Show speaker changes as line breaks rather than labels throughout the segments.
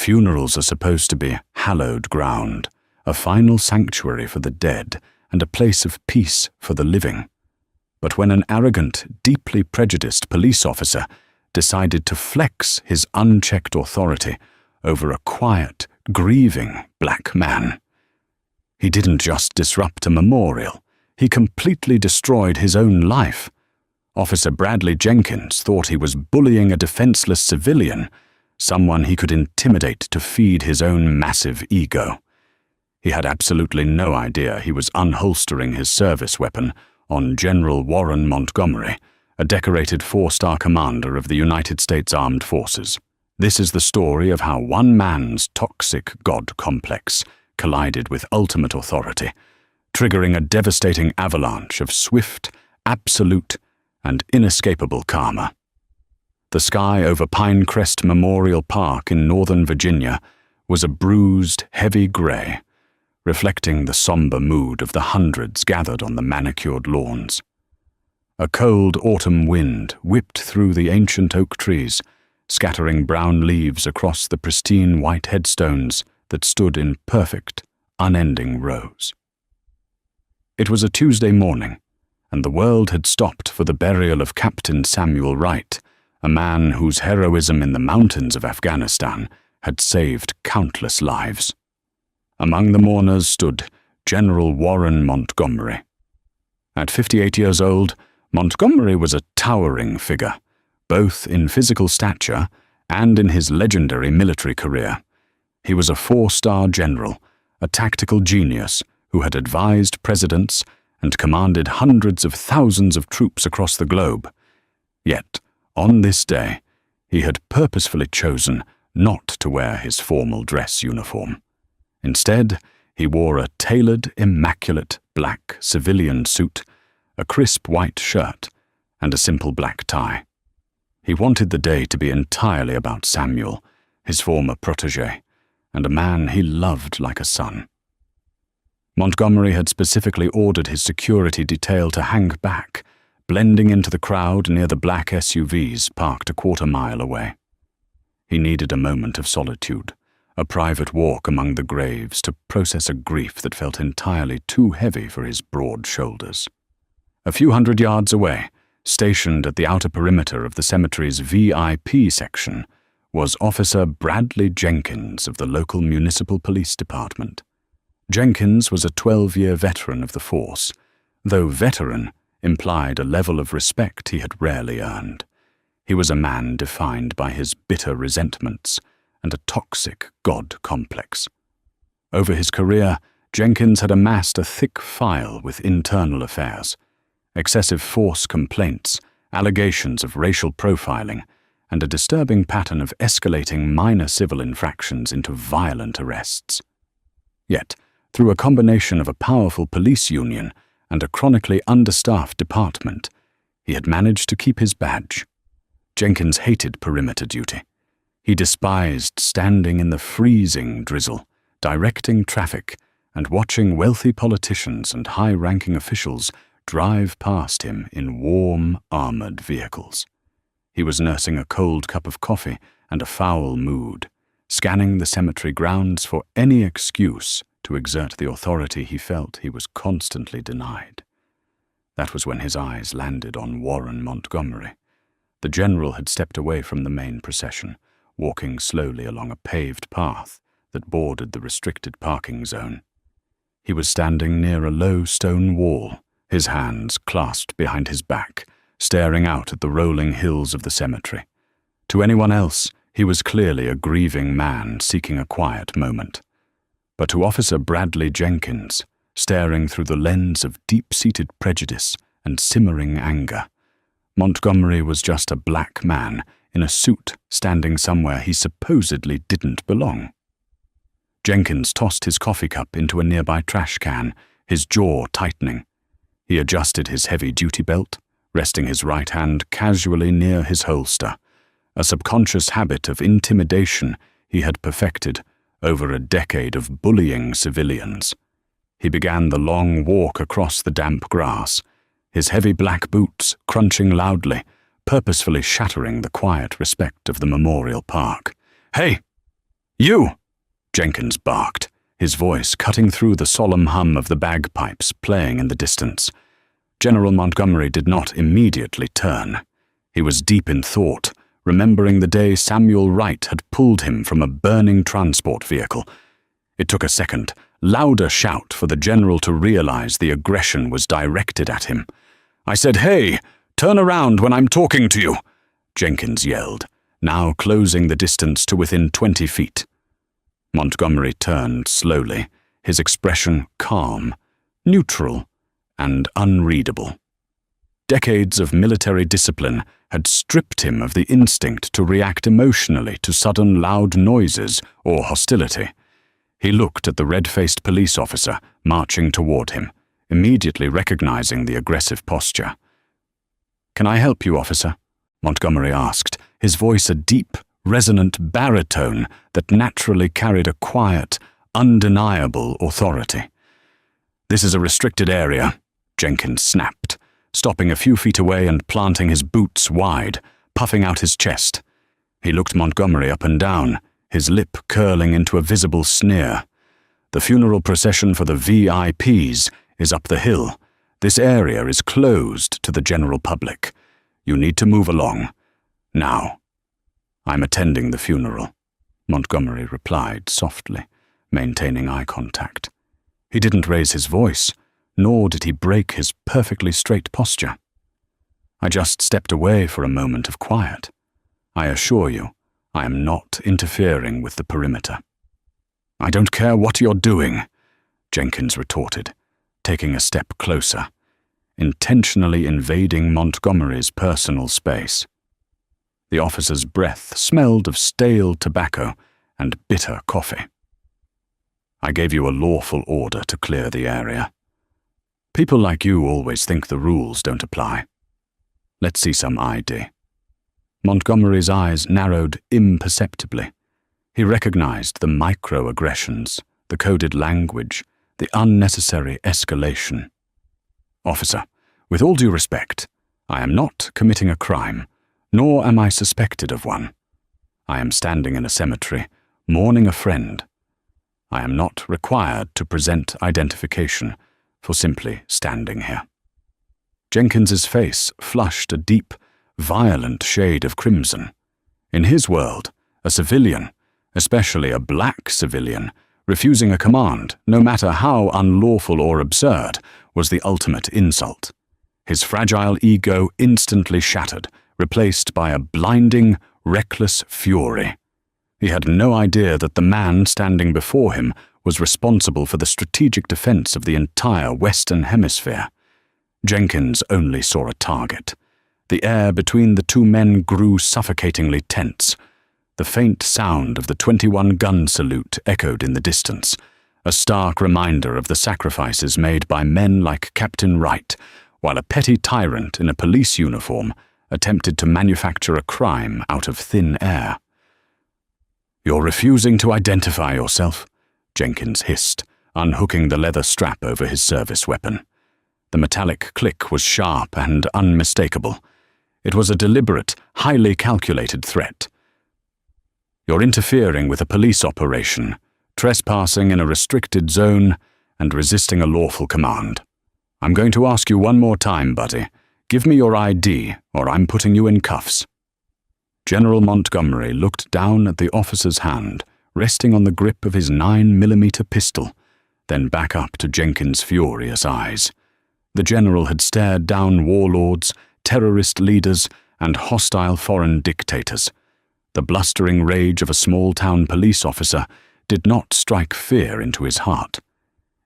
Funerals are supposed to be hallowed ground, a final sanctuary for the dead and a place of peace for the living. But when an arrogant, deeply prejudiced police officer decided to flex his unchecked authority over a quiet, grieving black man, he didn't just disrupt a memorial, he completely destroyed his own life. Officer Bradley Jenkins thought he was bullying a defenseless civilian, someone he could intimidate to feed his own massive ego. He had absolutely no idea he was unholstering his service weapon on General Warren Montgomery, a decorated 4-star commander of the United States Armed Forces. This is the story of how one man's toxic God complex collided with ultimate authority, triggering a devastating avalanche of swift, absolute, and inescapable karma. The sky over Pinecrest Memorial Park in Northern Virginia was a bruised, heavy gray, reflecting the somber mood of the hundreds gathered on the manicured lawns. A cold autumn wind whipped through the ancient oak trees, scattering brown leaves across the pristine white headstones that stood in perfect, unending rows. It was a Tuesday morning, and the world had stopped for the burial of Captain Samuel Wright, a man whose heroism in the mountains of Afghanistan had saved countless lives. Among the mourners stood General Warren Montgomery. At 58 years old, Montgomery was a towering figure, both in physical stature and in his legendary military career. He was a 4-star general, a tactical genius who had advised presidents and commanded hundreds of thousands of troops across the globe. Yet, on this day, he had purposefully chosen not to wear his formal dress uniform. Instead, he wore a tailored, immaculate black civilian suit, a crisp white shirt, and a simple black tie. He wanted the day to be entirely about Samuel, his former protégé, and a man he loved like a son. Montgomery had specifically ordered his security detail to hang back, blending into the crowd near the black SUVs parked a quarter-mile away. He needed a moment of solitude, a private walk among the graves to process a grief that felt entirely too heavy for his broad shoulders. A few hundred yards away, stationed at the outer perimeter of the cemetery's VIP section, was Officer Bradley Jenkins of the local municipal police department. Jenkins was a 12-year veteran of the force, though veteran implied a level of respect he had rarely earned. He was a man defined by his bitter resentments and a toxic God complex. Over his career, Jenkins had amassed a thick file with internal affairs, excessive force complaints, allegations of racial profiling, and a disturbing pattern of escalating minor civil infractions into violent arrests. Yet, through a combination of a powerful police union and a chronically understaffed department, he had managed to keep his badge. Jenkins hated perimeter duty. He despised standing in the freezing drizzle, directing traffic, and watching wealthy politicians and high-ranking officials drive past him in warm, armored vehicles. He was nursing a cold cup of coffee and a foul mood, scanning the cemetery grounds for any excuse to exert the authority he felt he was constantly denied. That was when his eyes landed on Warren Montgomery. The general had stepped away from the main procession, walking slowly along a paved path that bordered the restricted parking zone. He was standing near a low stone wall, his hands clasped behind his back, staring out at the rolling hills of the cemetery. To anyone else, he was clearly a grieving man seeking a quiet moment. But to Officer Bradley Jenkins, staring through the lens of deep-seated prejudice and simmering anger, Montgomery was just a black man in a suit standing somewhere he supposedly didn't belong. Jenkins tossed his coffee cup into a nearby trash can, his jaw tightening. He adjusted his heavy duty belt, resting his right hand casually near his holster, a subconscious habit of intimidation he had perfected over a decade of bullying civilians. He began the long walk across the damp grass, his heavy black boots crunching loudly, purposefully shattering the quiet respect of the memorial park. "Hey! You! Jenkins barked, his voice cutting through the solemn hum of the bagpipes playing in the distance. General Montgomery did not immediately turn. He was deep in thought, remembering the day Samuel Wright had pulled him from a burning transport vehicle. It took a second, louder shout for the general to realize the aggression was directed at him. "I said, hey, turn around when I'm talking to you," Jenkins yelled, now closing the distance to within 20 feet. Montgomery turned slowly, his expression calm, neutral, and unreadable. Decades of military discipline had stripped him of the instinct to react emotionally to sudden loud noises or hostility. He looked at the red-faced police officer marching toward him, immediately recognizing the aggressive posture. "Can I help you, officer?" Montgomery asked, his voice a deep, resonant baritone that naturally carried a quiet, undeniable authority. "This is a restricted area," Jenkins snapped, stopping a few feet away and planting his boots wide, puffing out his chest. He looked Montgomery up and down, his lip curling into a visible sneer. "The funeral procession for the VIPs is up the hill. This area is closed to the general public. You need to move along. Now." "I'm attending the funeral," Montgomery replied softly, maintaining eye contact. He didn't raise his voice, nor did he break his perfectly straight posture. "I just stepped away for a moment of quiet. I assure you, I am not interfering with the perimeter." "I don't care what you're doing," Jenkins retorted, taking a step closer, intentionally invading Montgomery's personal space. The officer's breath smelled of stale tobacco and bitter coffee. "I gave you a lawful order to clear the area. People like you always think the rules don't apply. Let's see some ID." Montgomery's eyes narrowed imperceptibly. He recognized the microaggressions, the coded language, the unnecessary escalation. "Officer, with all due respect, I am not committing a crime, nor am I suspected of one. I am standing in a cemetery, mourning a friend. I am not required to present identification for simply standing here." Jenkins's face flushed a deep, violent shade of crimson. In his world, a civilian, especially a black civilian, refusing a command, no matter how unlawful or absurd, was the ultimate insult. His fragile ego instantly shattered, replaced by a blinding, reckless fury. He had no idea that the man standing before him was responsible for the strategic defense of the entire Western Hemisphere. Jenkins only saw a target. The air between the two men grew suffocatingly tense. The faint sound of the 21-gun salute echoed in the distance, a stark reminder of the sacrifices made by men like Captain Wright, while a petty tyrant in a police uniform attempted to manufacture a crime out of thin air. "You're refusing to identify yourself," Jenkins hissed, unhooking the leather strap over his service weapon. The metallic click was sharp and unmistakable. It was a deliberate, highly calculated threat. "You're interfering with a police operation, trespassing in a restricted zone, and resisting a lawful command. I'm going to ask you one more time, buddy. Give me your ID, or I'm putting you in cuffs." General Montgomery looked down at the officer's hand, resting on the grip of his 9mm pistol, then back up to Jenkins' furious eyes. The general had stared down warlords, terrorist leaders, and hostile foreign dictators. The blustering rage of a small-town police officer did not strike fear into his heart.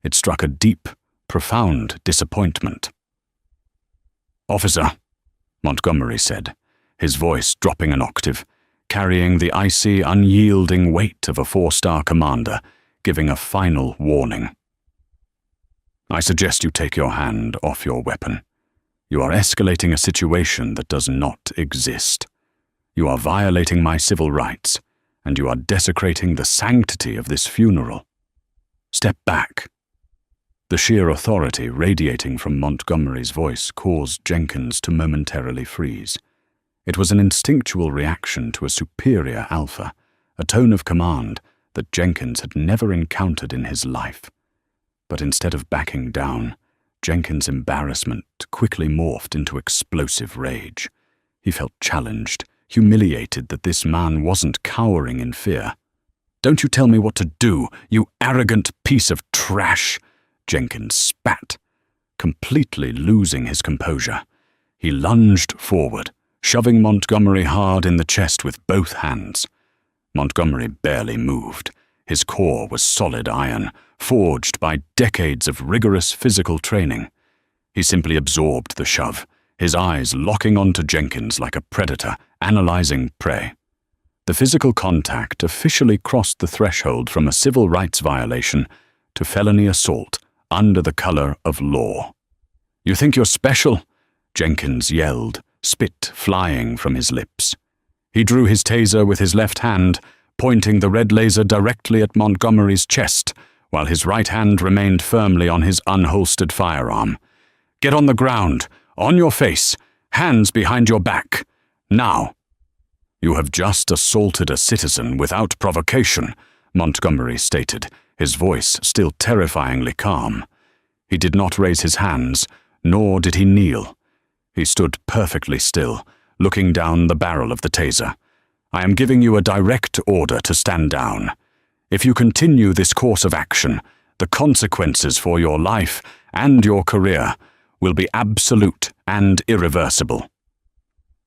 It struck a deep, profound disappointment. "Officer," Montgomery said, his voice dropping an octave, carrying the icy, unyielding weight of a 4-star commander, giving a final warning. "I suggest you take your hand off your weapon. You are escalating a situation that does not exist. You are violating my civil rights, and you are desecrating the sanctity of this funeral. Step back." The sheer authority radiating from Montgomery's voice caused Jenkins to momentarily freeze. It was an instinctual reaction to a superior alpha, a tone of command that Jenkins had never encountered in his life. But instead of backing down, Jenkins' embarrassment quickly morphed into explosive rage. He felt challenged, humiliated that this man wasn't cowering in fear. "Don't you tell me what to do, you arrogant piece of trash!" Jenkins spat, completely losing his composure. He lunged forward, shoving Montgomery hard in the chest with both hands. Montgomery barely moved. His core was solid iron, forged by decades of rigorous physical training. He simply absorbed the shove, his eyes locking onto Jenkins like a predator, analyzing prey. The physical contact officially crossed the threshold from a civil rights violation to felony assault under the color of law. "You think you're special?" Jenkins yelled, spit flying from his lips. He drew his taser with his left hand, pointing the red laser directly at Montgomery's chest, while his right hand remained firmly on his unholstered firearm. "Get on the ground, on your face, hands behind your back. Now." "You have just assaulted a citizen without provocation," Montgomery stated, his voice still terrifyingly calm. He did not raise his hands, nor did he kneel. He stood perfectly still, looking down the barrel of the taser. "I am giving you a direct order to stand down. If you continue this course of action, the consequences for your life and your career will be absolute and irreversible."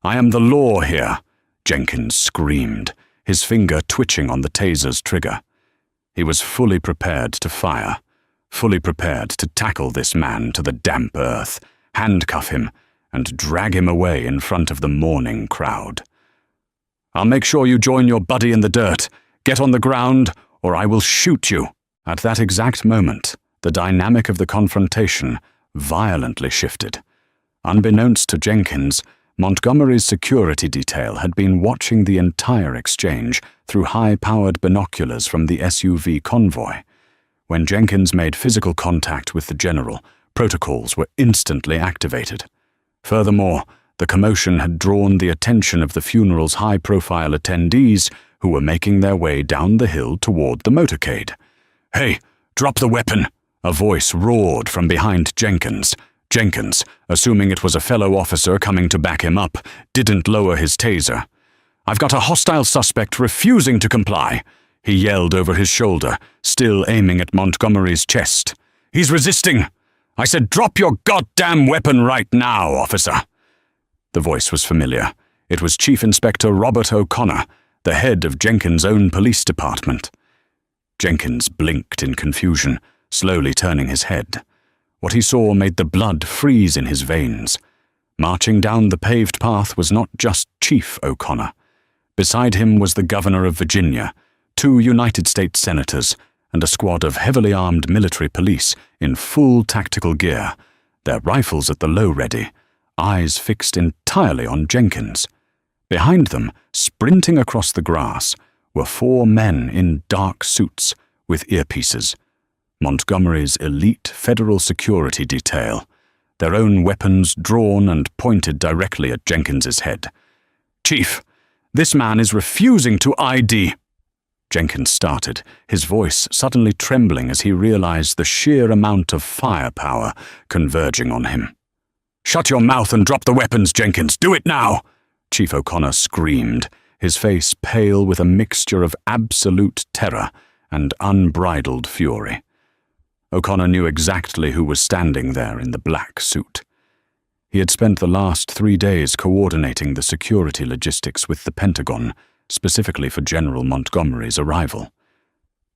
"I am the law here," Jenkins screamed, his finger twitching on the taser's trigger. He was fully prepared to fire, fully prepared to tackle this man to the damp earth, handcuff him, and drag him away in front of the mourning crowd. "I'll make sure you join your buddy in the dirt. Get on the ground, or I will shoot you." At that exact moment, the dynamic of the confrontation violently shifted. Unbeknownst to Jenkins, Montgomery's security detail had been watching the entire exchange through high-powered binoculars from the SUV convoy. When Jenkins made physical contact with the general, protocols were instantly activated. Furthermore, the commotion had drawn the attention of the funeral's high-profile attendees who were making their way down the hill toward the motorcade. "Hey, drop the weapon!" a voice roared from behind Jenkins. Jenkins, assuming it was a fellow officer coming to back him up, didn't lower his taser. "I've got a hostile suspect refusing to comply," he yelled over his shoulder, still aiming at Montgomery's chest. "He's resisting! I said drop your goddamn weapon right now, officer!" The voice was familiar. It was Chief Inspector Robert O'Connor, the head of Jenkins' own police department. Jenkins blinked in confusion, slowly turning his head. What he saw made the blood freeze in his veins. Marching down the paved path was not just Chief O'Connor. Beside him was the governor of Virginia, 2 United States senators, and a squad of heavily armed military police in full tactical gear, their rifles at the low ready, eyes fixed entirely on Jenkins. Behind them, sprinting across the grass, were 4 men in dark suits with earpieces. Montgomery's elite federal security detail, their own weapons drawn and pointed directly at Jenkins's head. "Chief, this man is refusing to ID." Jenkins started, his voice suddenly trembling as he realized the sheer amount of firepower converging on him. "Shut your mouth and drop the weapons, Jenkins. Do it now!" Chief O'Connor screamed, his face pale with a mixture of absolute terror and unbridled fury. O'Connor knew exactly who was standing there in the black suit. He had spent the last 3 days coordinating the security logistics with the Pentagon, specifically for General Montgomery's arrival.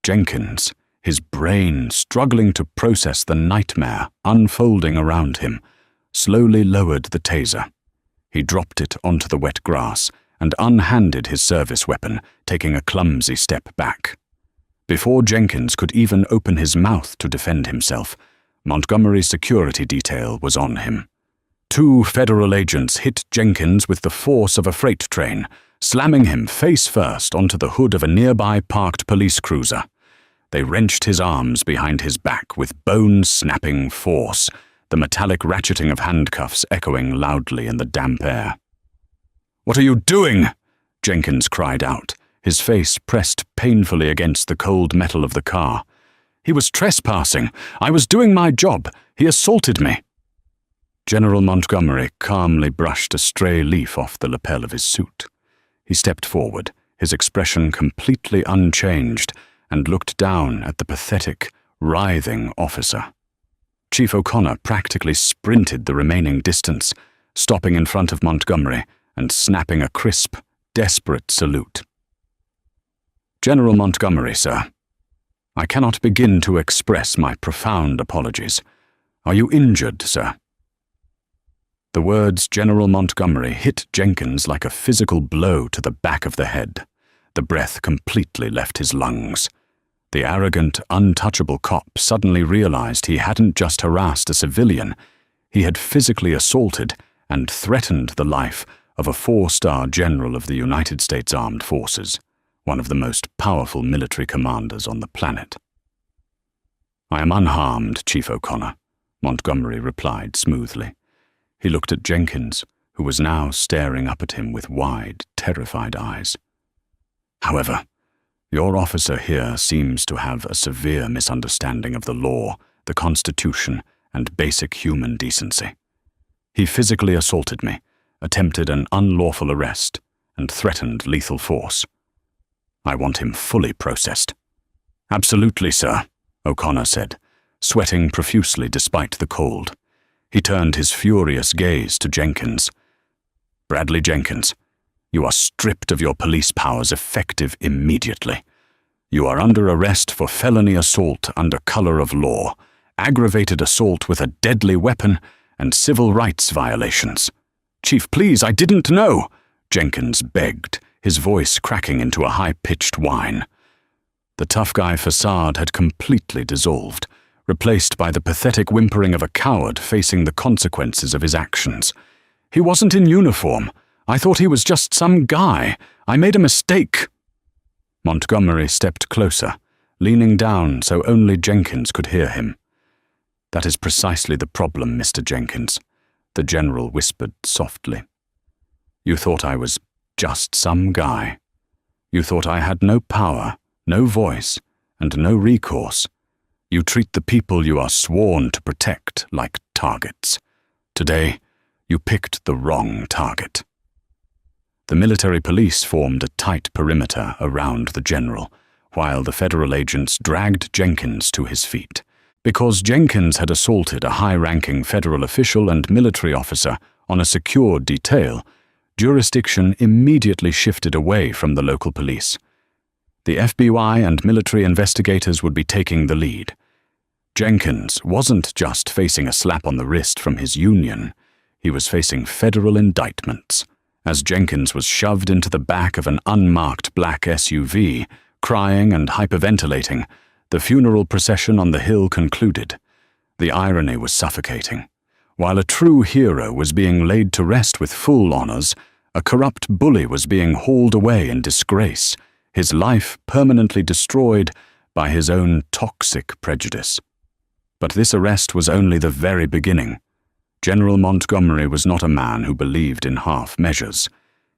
Jenkins, his brain struggling to process the nightmare unfolding around him, slowly lowered the taser. He dropped it onto the wet grass and unhanded his service weapon, taking a clumsy step back. Before Jenkins could even open his mouth to defend himself, Montgomery's security detail was on him. 2 federal agents hit Jenkins with the force of a freight train, slamming him face first onto the hood of a nearby parked police cruiser. They wrenched his arms behind his back with bone-snapping force, the metallic ratcheting of handcuffs echoing loudly in the damp air. "What are you doing?" Jenkins cried out, his face pressed painfully against the cold metal of the car. "He was trespassing. I was doing my job. He assaulted me." General Montgomery calmly brushed a stray leaf off the lapel of his suit. He stepped forward, his expression completely unchanged, and looked down at the pathetic, writhing officer. Chief O'Connor practically sprinted the remaining distance, stopping in front of Montgomery and snapping a crisp, desperate salute. "General Montgomery, sir. I cannot begin to express my profound apologies. Are you injured, sir?" The words General Montgomery hit Jenkins like a physical blow to the back of the head. The breath completely left his lungs. The arrogant, untouchable cop suddenly realized he hadn't just harassed a civilian. He had physically assaulted and threatened the life of a 4-star general of the United States Armed Forces, one of the most powerful military commanders on the planet. "I am unharmed, Chief O'Connor," Montgomery replied smoothly. He looked at Jenkins, who was now staring up at him with wide, terrified eyes. "However, your officer here seems to have a severe misunderstanding of the law, the Constitution, and basic human decency. He physically assaulted me, attempted an unlawful arrest, and threatened lethal force. I want him fully processed." "Absolutely, sir," O'Connor said, sweating profusely despite the cold. He turned his furious gaze to Jenkins. "Bradley Jenkins, you are stripped of your police powers effective immediately. You are under arrest for felony assault under color of law, aggravated assault with a deadly weapon, and civil rights violations." "Chief, please, I didn't know," Jenkins begged, his voice cracking into a high-pitched whine. The tough guy facade had completely dissolved, replaced by the pathetic whimpering of a coward facing the consequences of his actions. "He wasn't in uniform. I thought he was just some guy. I made a mistake." Montgomery stepped closer, leaning down so only Jenkins could hear him. "That is precisely the problem, Mr. Jenkins," the general whispered softly. "You thought I was just some guy. You thought I had no power, no voice, and no recourse. You treat the people you are sworn to protect like targets. Today, you picked the wrong target." The military police formed a tight perimeter around the general, while the federal agents dragged Jenkins to his feet. Because Jenkins had assaulted a high-ranking federal official and military officer on a secured detail, jurisdiction immediately shifted away from the local police. The FBI and military investigators would be taking the lead. Jenkins wasn't just facing a slap on the wrist from his union, he was facing federal indictments. As Jenkins was shoved into the back of an unmarked black SUV, crying and hyperventilating, the funeral procession on the hill concluded. The irony was suffocating. While a true hero was being laid to rest with full honors, a corrupt bully was being hauled away in disgrace, his life permanently destroyed by his own toxic prejudice. But this arrest was only the very beginning. General Montgomery was not a man who believed in half measures.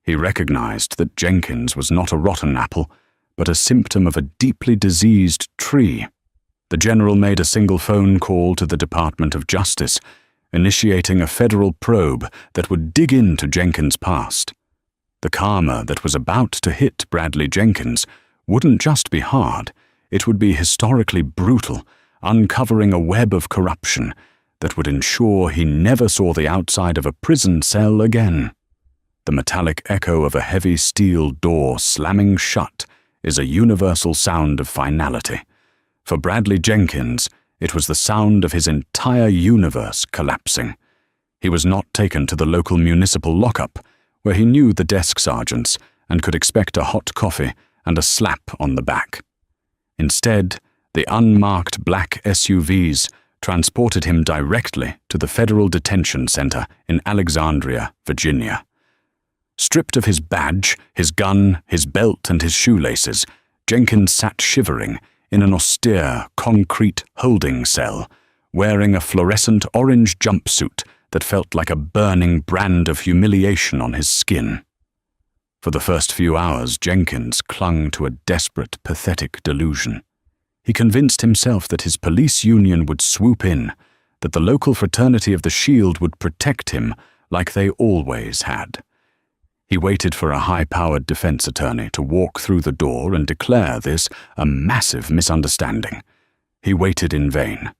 He recognized that Jenkins was not a rotten apple, but a symptom of a deeply diseased tree. The general made a single phone call to the Department of Justice, initiating a federal probe that would dig into Jenkins' past. The karma that was about to hit Bradley Jenkins wouldn't just be hard, it would be historically brutal, uncovering a web of corruption that would ensure he never saw the outside of a prison cell again. The metallic echo of a heavy steel door slamming shut is a universal sound of finality. For Bradley Jenkins, it was the sound of his entire universe collapsing. He was not taken to the local municipal lockup, where he knew the desk sergeants and could expect a hot coffee and a slap on the back. Instead, the unmarked black SUVs transported him directly to the Federal Detention Center in Alexandria, Virginia. Stripped of his badge, his gun, his belt, and his shoelaces, Jenkins sat shivering in an austere, concrete holding cell, wearing a fluorescent orange jumpsuit that felt like a burning brand of humiliation on his skin. For the first few hours, Jenkins clung to a desperate, pathetic delusion. He convinced himself that his police union would swoop in, that the local fraternity of the Shield would protect him like they always had. He waited for a high-powered defense attorney to walk through the door and declare this a massive misunderstanding. He waited in vain.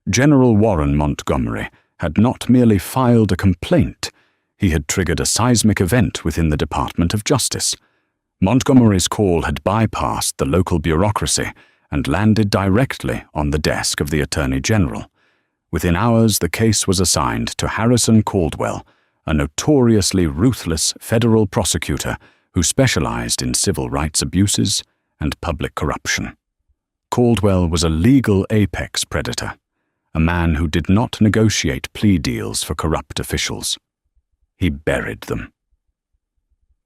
General Warren Montgomery had not merely filed a complaint, he had triggered a seismic event within the Department of Justice. Montgomery's call had bypassed the local bureaucracy and landed directly on the desk of the Attorney General. Within hours, the case was assigned to Harrison Caldwell, a notoriously ruthless federal prosecutor who specialized in civil rights abuses and public corruption. Caldwell was a legal apex predator, a man who did not negotiate plea deals for corrupt officials. He buried them.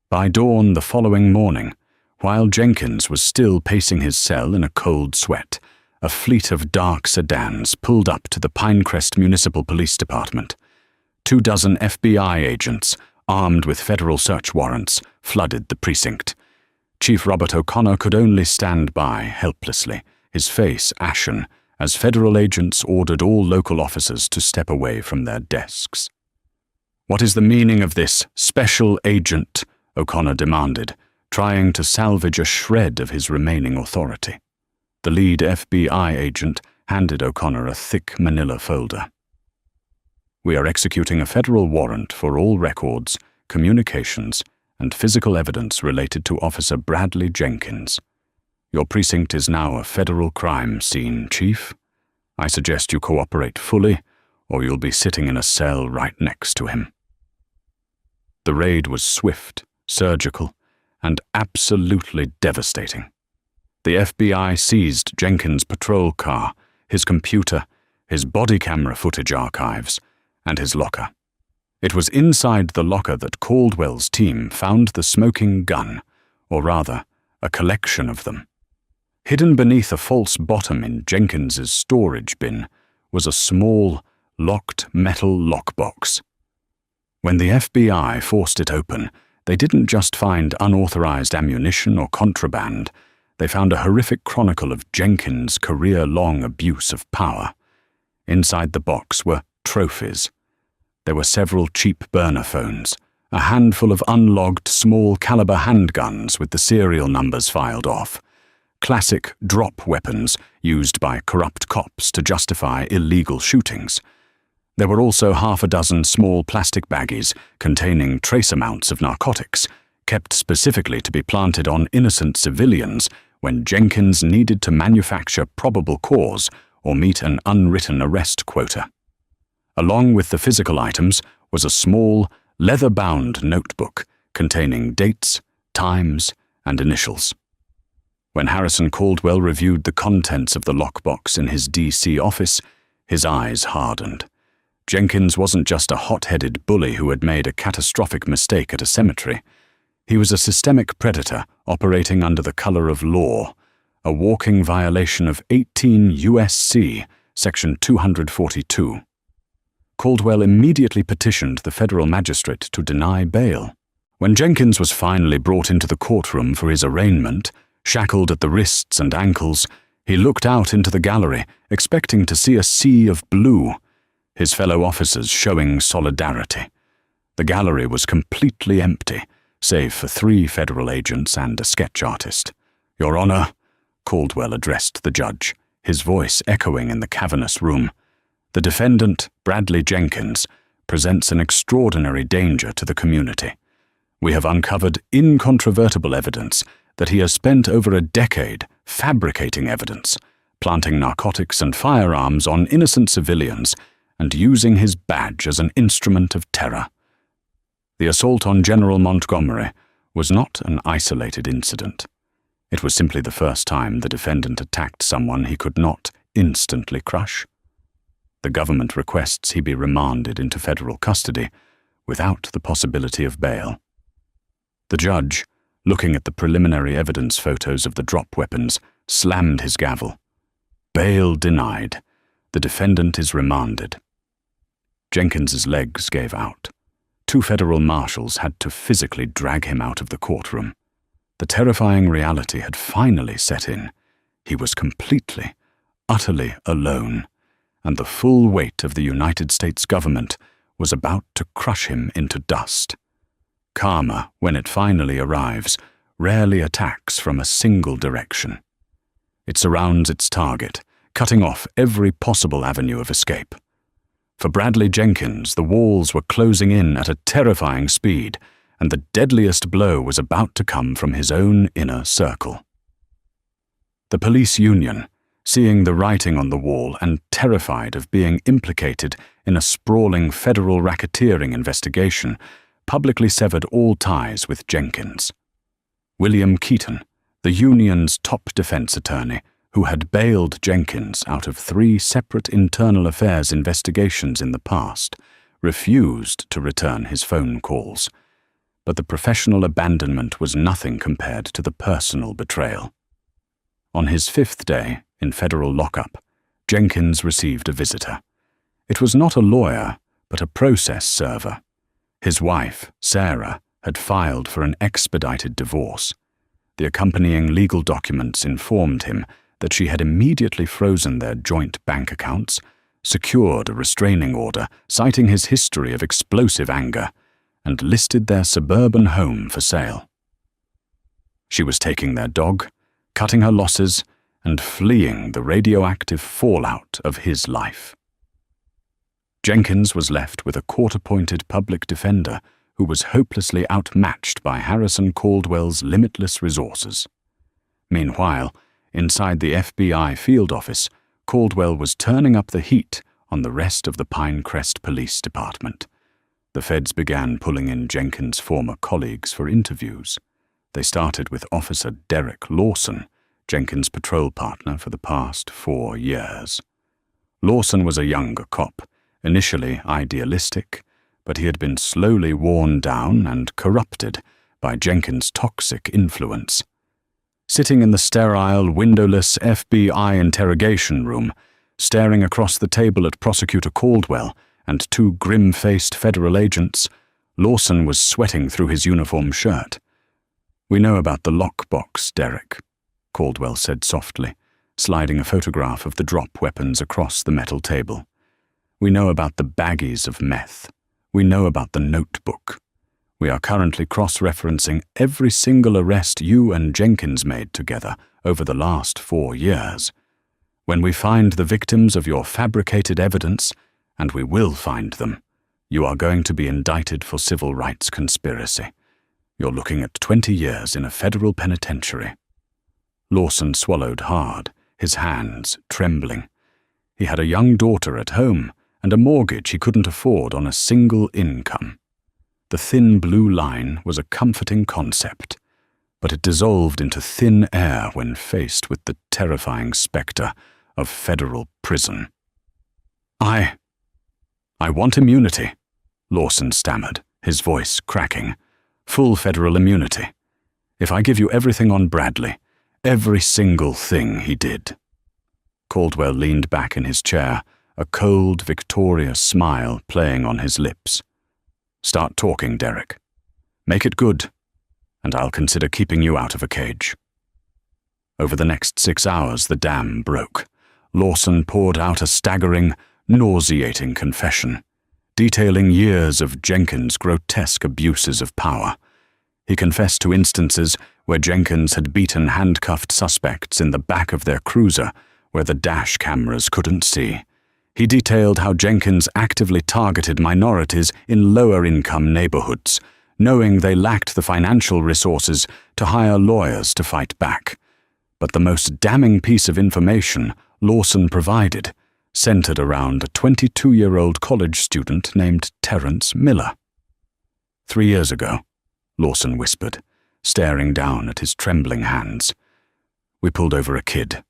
By dawn the following morning, while Jenkins was still pacing his cell in a cold sweat, a fleet of dark sedans pulled up to the Pinecrest Municipal Police Department. 24 FBI agents, armed with federal search warrants, flooded the precinct. Chief Robert O'Connor could only stand by helplessly, his face ashen, as federal agents ordered all local officers to step away from their desks. "What is the meaning of this, special agent?" O'Connor demanded, trying to salvage a shred of his remaining authority. The lead FBI agent handed O'Connor a thick manila folder. "We are executing a federal warrant for all records, communications, and physical evidence related to Officer Bradley Jenkins. Your precinct is now a federal crime scene, Chief. I suggest you cooperate fully, or you'll be sitting in a cell right next to him." The raid was swift, surgical, and absolutely devastating. The FBI seized Jenkins' patrol car, his computer, his body camera footage archives, and his locker. It was inside the locker that Caldwell's team found the smoking gun, or rather, a collection of them. Hidden beneath a false bottom in Jenkins's storage bin was a small, locked metal lockbox. When the FBI forced it open, they didn't just find unauthorized ammunition or contraband, they found a horrific chronicle of Jenkins' career-long abuse of power. Inside the box were trophies. There were several cheap burner phones, a handful of unlogged small-caliber handguns with the serial numbers filed off, classic drop weapons used by corrupt cops to justify illegal shootings. There were also half a dozen small plastic baggies containing trace amounts of narcotics, kept specifically to be planted on innocent civilians when Jenkins needed to manufacture probable cause or meet an unwritten arrest quota. Along with the physical items was a small, leather-bound notebook containing dates, times, and initials. When Harrison Caldwell reviewed the contents of the lockbox in his D.C. office, his eyes hardened. Jenkins wasn't just a hot-headed bully who had made a catastrophic mistake at a cemetery. He was a systemic predator operating under the color of law, a walking violation of 18 U.S.C. Section 242. Caldwell immediately petitioned the federal magistrate to deny bail. When Jenkins was finally brought into the courtroom for his arraignment, shackled at the wrists and ankles, he looked out into the gallery, expecting to see a sea of blue, his fellow officers showing solidarity. The gallery was completely empty, save for 3 federal agents and a sketch artist. "Your Honor," Caldwell addressed the judge, his voice echoing in the cavernous room, "the defendant, Bradley Jenkins, presents an extraordinary danger to the community. We have uncovered incontrovertible evidence that he has spent over a decade fabricating evidence, planting narcotics and firearms on innocent civilians, and using his badge as an instrument of terror. The assault on General Montgomery was not an isolated incident. It was simply the first time the defendant attacked someone he could not instantly crush. The government requests he be remanded into federal custody without the possibility of bail." The judge, looking at the preliminary evidence photos of the drop weapons, slammed his gavel. "Bail denied. The defendant is remanded." Jenkins's legs gave out. 2 federal marshals had to physically drag him out of the courtroom. The terrifying reality had finally set in. He was completely, utterly alone, and the full weight of the United States government was about to crush him into dust. Karma, when it finally arrives, rarely attacks from a single direction. It surrounds its target, cutting off every possible avenue of escape. For Bradley Jenkins, the walls were closing in at a terrifying speed, and the deadliest blow was about to come from his own inner circle. The police union, seeing the writing on the wall and terrified of being implicated in a sprawling federal racketeering investigation, publicly severed all ties with Jenkins. William Keaton, the union's top defense attorney, who had bailed Jenkins out of 3 separate internal affairs investigations in the past, refused to return his phone calls. But the professional abandonment was nothing compared to the personal betrayal. On his 5th day in federal lockup, Jenkins received a visitor. It was not a lawyer, but a process server. His wife, Sarah, had filed for an expedited divorce. The accompanying legal documents informed him that she had immediately frozen their joint bank accounts, secured a restraining order citing his history of explosive anger, and listed their suburban home for sale. She was taking their dog, cutting her losses, and fleeing the radioactive fallout of his life. Jenkins was left with a court-appointed public defender who was hopelessly outmatched by Harrison Caldwell's limitless resources. Meanwhile, inside the FBI field office, Caldwell was turning up the heat on the rest of the Pinecrest Police Department. The feds began pulling in Jenkins' former colleagues for interviews. They started with Officer Derek Lawson, Jenkins' patrol partner for the past 4 years. Lawson was a younger cop, initially idealistic, but he had been slowly worn down and corrupted by Jenkins' toxic influence. Sitting in the sterile, windowless FBI interrogation room, staring across the table at Prosecutor Caldwell and 2 grim-faced federal agents, Lawson was sweating through his uniform shirt. "We know about the lockbox, Derek," Caldwell said softly, sliding a photograph of the drop weapons across the metal table. "We know about the baggies of meth. We know about the notebook. We are currently cross-referencing every single arrest you and Jenkins made together over the last 4 years. When we find the victims of your fabricated evidence, and we will find them, you are going to be indicted for civil rights conspiracy. You're looking at 20 years in a federal penitentiary." Lawson swallowed hard, his hands trembling. He had a young daughter at home and a mortgage he couldn't afford on a single income. The thin blue line was a comforting concept, but it dissolved into thin air when faced with the terrifying specter of federal prison. I want immunity," Lawson stammered, his voice cracking. "Full federal immunity. If I give you everything on Bradley, every single thing he did." Caldwell leaned back in his chair, a cold, victorious smile playing on his lips. "Start talking, Derek. Make it good, and I'll consider keeping you out of a cage." Over the next 6 hours, the dam broke. Lawson poured out a staggering, nauseating confession, detailing years of Jenkins' grotesque abuses of power. He confessed to instances where Jenkins had beaten handcuffed suspects in the back of their cruiser where the dash cameras couldn't see. He detailed how Jenkins actively targeted minorities in lower-income neighborhoods, knowing they lacked the financial resources to hire lawyers to fight back. But the most damning piece of information Lawson provided centered around a 22-year-old college student named Terrence Miller. 3 years ago, Lawson whispered, staring down at his trembling hands. "We pulled over a kid.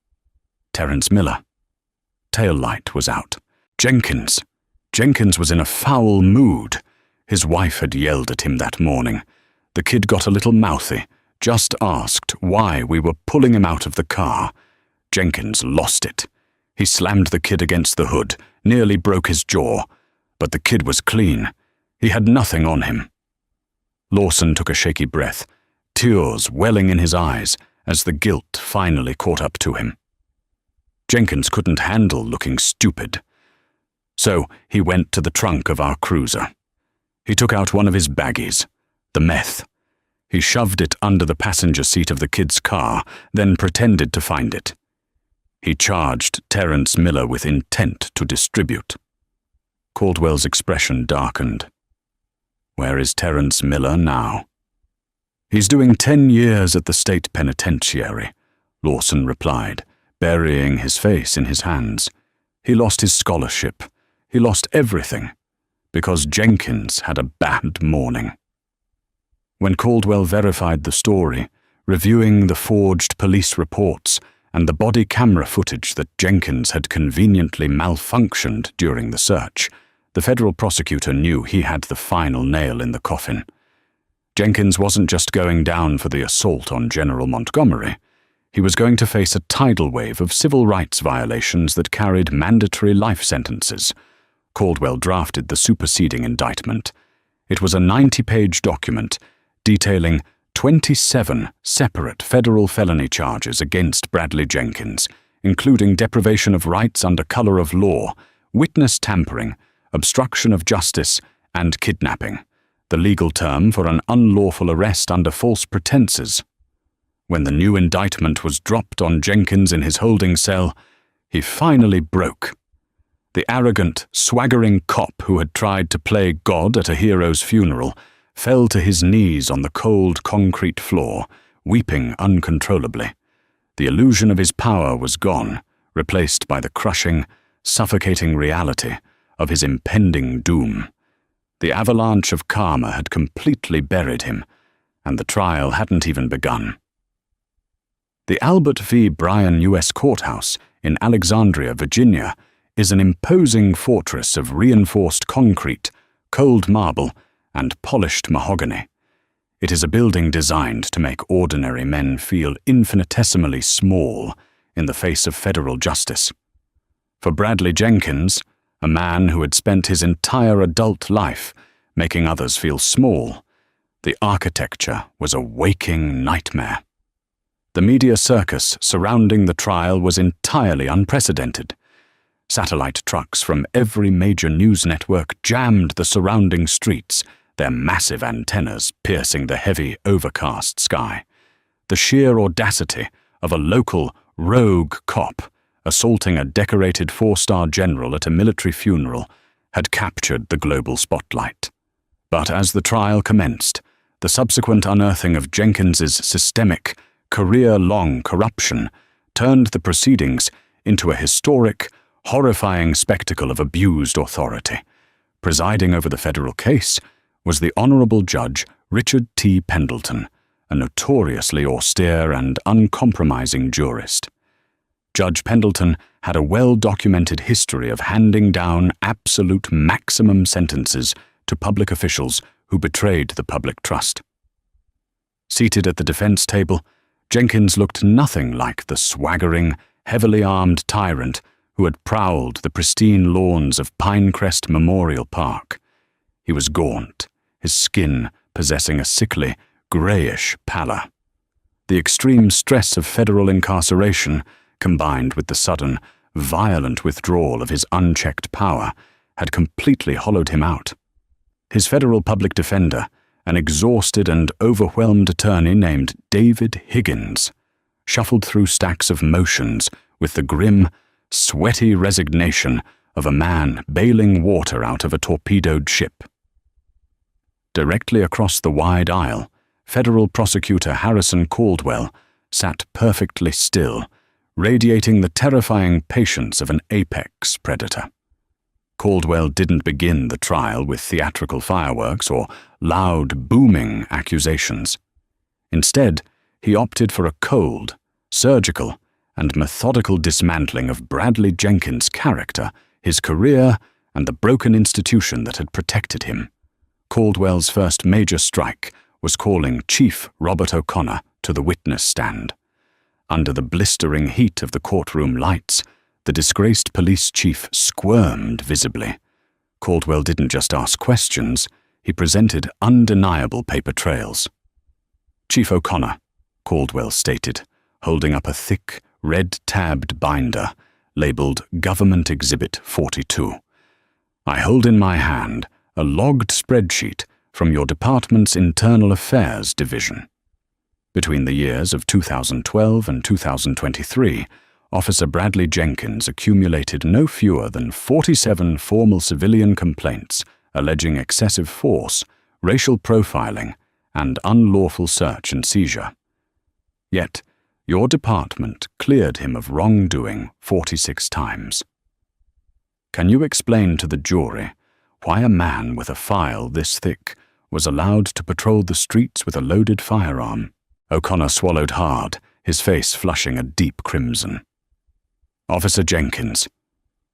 Terrence Miller. Tail light was out. Jenkins was in a foul mood. His wife had yelled at him that morning. The kid got a little mouthy, just asked why we were pulling him out of the car. Jenkins lost it. He slammed the kid against the hood, nearly broke his jaw. But the kid was clean. He had nothing on him. Lawson took a shaky breath, tears welling in his eyes as the guilt finally caught up to him. Jenkins couldn't handle looking stupid. So he went to the trunk of our cruiser. He took out one of his baggies, the meth. He shoved it under the passenger seat of the kid's car, then pretended to find it. He charged Terence Miller with intent to distribute. Caldwell's expression darkened. Where is Terence Miller now? He's doing 10 years at the state penitentiary, Lawson replied, burying his face in his hands. He lost his scholarship. He lost everything, because Jenkins had a bad morning. When Caldwell verified the story, reviewing the forged police reports and the body camera footage that Jenkins had conveniently malfunctioned during the search, the federal prosecutor knew he had the final nail in the coffin. Jenkins wasn't just going down for the assault on General Montgomery. He was going to face a tidal wave of civil rights violations that carried mandatory life sentences. Caldwell drafted the superseding indictment. It was a 90-page document detailing 27 separate federal felony charges against Bradley Jenkins, including deprivation of rights under color of law, witness tampering, obstruction of justice, and kidnapping, the legal term for an unlawful arrest under false pretenses. When the new indictment was dropped on Jenkins in his holding cell, he finally broke. The arrogant, swaggering cop who had tried to play God at a hero's funeral fell to his knees on the cold concrete floor, weeping uncontrollably. The illusion of his power was gone, replaced by the crushing, suffocating reality of his impending doom. The avalanche of karma had completely buried him, and the trial hadn't even begun. The Albert V. Bryan U.S. Courthouse in Alexandria, Virginia, is an imposing fortress of reinforced concrete, cold marble, and polished mahogany. It is a building designed to make ordinary men feel infinitesimally small in the face of federal justice. For Bradley Jenkins, a man who had spent his entire adult life making others feel small, the architecture was a waking nightmare. The media circus surrounding the trial was entirely unprecedented. Satellite trucks from every major news network jammed the surrounding streets, their massive antennas piercing the heavy, overcast sky. The sheer audacity of a local, rogue cop assaulting a decorated 4-star general at a military funeral had captured the global spotlight. But as the trial commenced, the subsequent unearthing of Jenkins's systemic, career-long corruption turned the proceedings into a historic, horrifying spectacle of abused authority. Presiding over the federal case was the Honorable Judge Richard T. Pendleton, a notoriously austere and uncompromising jurist. Judge Pendleton had a well-documented history of handing down absolute maximum sentences to public officials who betrayed the public trust. Seated at the defense table, Jenkins looked nothing like the swaggering, heavily armed tyrant who had prowled the pristine lawns of Pinecrest Memorial Park. He was gaunt, his skin possessing a sickly, grayish pallor. The extreme stress of federal incarceration, combined with the sudden, violent withdrawal of his unchecked power, had completely hollowed him out. His federal public defender, an exhausted and overwhelmed attorney named David Higgins, shuffled through stacks of motions with the grim, sweaty resignation of a man bailing water out of a torpedoed ship. Directly across the wide aisle, federal prosecutor Harrison Caldwell sat perfectly still, radiating the terrifying patience of an apex predator. Caldwell didn't begin the trial with theatrical fireworks or loud, booming accusations. Instead, he opted for a cold, surgical, and methodical dismantling of Bradley Jenkins' character, his career, and the broken institution that had protected him. Caldwell's first major strike was calling Chief Robert O'Connor to the witness stand. Under the blistering heat of the courtroom lights, the disgraced police chief squirmed visibly. Caldwell didn't just ask questions, he presented undeniable paper trails. "Chief O'Connor," Caldwell stated, holding up a thick, red-tabbed binder labeled Government Exhibit 42. "I hold in my hand a logged spreadsheet from your department's Internal Affairs Division. Between the years of 2012 and 2023, Officer Bradley Jenkins accumulated no fewer than 47 formal civilian complaints alleging excessive force, racial profiling, and unlawful search and seizure. Yet, your department cleared him of wrongdoing 46 times. Can you explain to the jury why a man with a file this thick was allowed to patrol the streets with a loaded firearm?" O'Connor swallowed hard, his face flushing a deep crimson. "Officer Jenkins.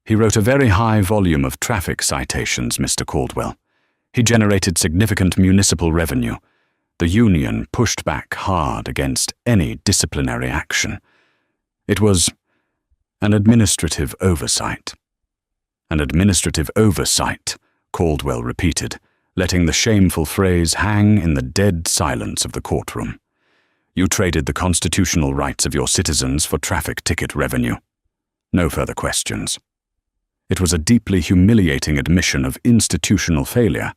He wrote a very high volume of traffic citations, Mr. Caldwell. He generated significant municipal revenue. The union pushed back hard against any disciplinary action. It was an administrative oversight." "An administrative oversight," Caldwell repeated, letting the shameful phrase hang in the dead silence of the courtroom. "You traded the constitutional rights of your citizens for traffic ticket revenue. No further questions." It was a deeply humiliating admission of institutional failure.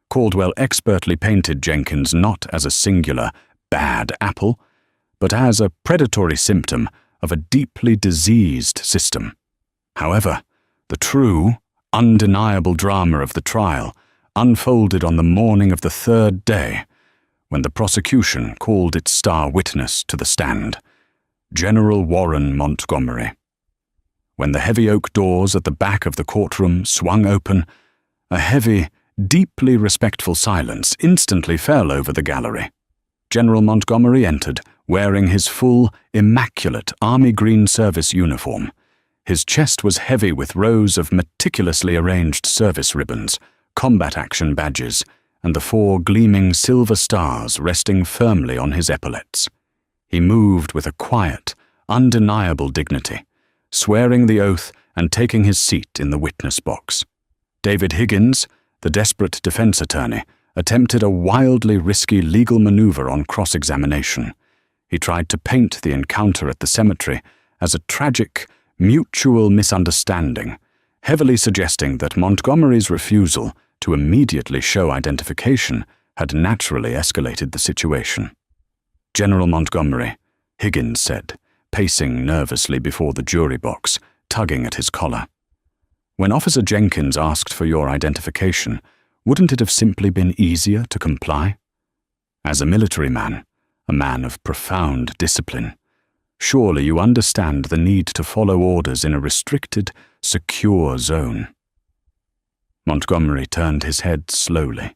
Caldwell expertly painted Jenkins not as a singular bad apple, but as a predatory symptom of a deeply diseased system. However, the true, undeniable drama of the trial unfolded on the morning of the third day, when the prosecution called its star witness to the stand, General Warren Montgomery. When the heavy oak doors at the back of the courtroom swung open, a heavy, deeply respectful silence instantly fell over the gallery. General Montgomery entered, wearing his full, immaculate Army Green Service uniform. His chest was heavy with rows of meticulously arranged service ribbons, combat action badges, and the 4 gleaming silver stars resting firmly on his epaulets. He moved with a quiet, undeniable dignity, swearing the oath and taking his seat in the witness box. David Higgins, the desperate defense attorney, attempted a wildly risky legal maneuver on cross-examination. He tried to paint the encounter at the cemetery as a tragic, mutual misunderstanding, heavily suggesting that Montgomery's refusal to immediately show identification had naturally escalated the situation. "General Montgomery," Higgins said, pacing nervously before the jury box, tugging at his collar. "When Officer Jenkins asked for your identification, wouldn't it have simply been easier to comply? As a military man, a man of profound discipline, surely you understand the need to follow orders in a restricted, secure zone." Montgomery turned his head slowly.